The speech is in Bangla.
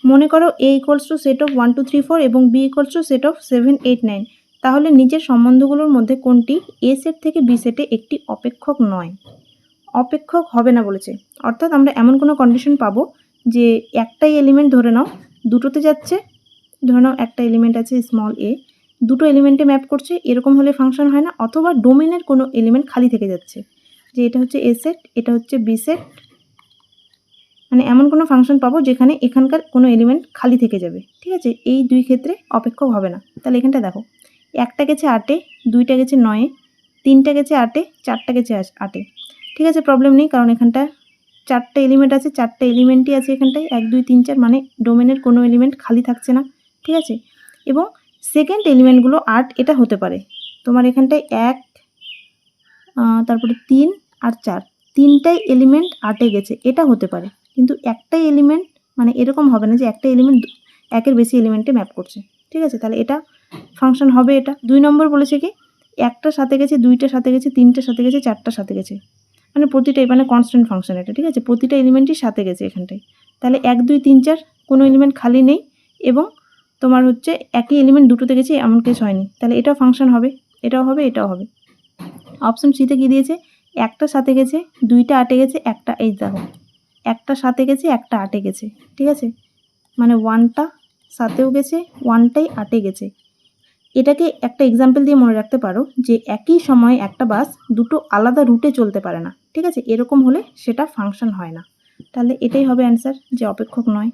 মনে করো A equals to set of 1 2 3 4 এবং B equals to set of 7 8 9, তাহলে নিচের সম্বন্ধগুলোর মধ্যে কোনটি A সেট থেকে B সেটে একটি অপেক্ষক নয়? অপেক্ষক হবে না বলেছে, অর্থাৎ আমরা এমন কোনো কন্ডিশন পাবো যে একটাই এলিমেন্ট ধরে নাও দুটোতে যাচ্ছে, ধরে নাও একটা এলিমেন্ট আছে স্মল a, দুটো এলিমেন্টে ম্যাপ করছে, এরকম হলে ফাংশন হয় না। অথবা ডোমেনের কোনো এলিমেন্ট খালি থেকে যাচ্ছে, যে এটা হচ্ছে এ সেট, এটা হচ্ছে বি সেট, মানে এমন কোনো ফাংশন পাবো যেখানে এখানকার কোনো এলিমেন্ট খালি থেকে যাবে, ঠিক আছে? এই দুই ক্ষেত্রে অপেক্ষক হবে না। তাহলে এখানটা দেখো, একটা গেছে 8-এ, দুইটা গেছে 9-এ, তিনটা গেছে 8-এ, চারটা গেছে 8-এ, ঠিক আছে? প্রবলেম নেই, কারণ এখানটা চারটে এলিমেন্ট আছে, চারটে এলিমেন্টই আছে এখানটায় 1 2 3 4, মানে ডোমেনের কোনো এলিমেন্ট খালি থাকছে না, ঠিক আছে? এবং সেকেন্ড এলিমেন্টগুলো 8 এটা হতে পারে তোমার এখানটায় 1, তারপরে 3 আর 4, তিনটাই এলিমেন্ট 8-এ গেছে, এটা হতে পারে। কিন্তু একটাই এলিমেন্ট, মানে এরকম হবে না যে একটা এলিমেন্ট একের বেশি এলিমেন্টে ম্যাপ করছে, ঠিক আছে? তাহলে এটা ফাংশন হবে। এটা 2 নম্বর বলেছে কি একটার সাথে গেছে, দুইটার সাথে গেছে, তিনটার সাথে গেছে, চারটার সাথে গেছে, মানে প্রতিটাই, মানে কনস্ট্যান্ট ফাংশন এটা, ঠিক আছে? প্রতিটা এলিমেন্টই সাথে গেছে এখানটায়। তাহলে 1 2 3 4 কোনো এলিমেন্ট খালি নেই, এবং তোমার হচ্ছে একই এলিমেন্ট দুটোতে গেছে এমন কেস হয়নি। তাহলে এটাও ফাংশন হবে, এটাও হবে, এটাও হবে। অপশন সিতে কী দিয়েছে? একটার সাথে গেছে, দুইটা 8-এ গেছে, একটা, এই দেখো একটার সাথে গেছে, একটা 8-এ গেছে, ঠিক আছে? মানে 1টা সাথেও গেছে, 1টাই 8-এ গেছে। এটাকে একটা এক্সাম্পল দিয়ে মনে রাখতে পারো যে একই সময়ে একটা বাস দুটো আলাদা রুটে চলতে পারে না, ঠিক আছে? এরকম হলে সেটা ফাংশন হয় না। তাহলে এটাই হবে অ্যান্সার, যে অপেক্ষক নয়।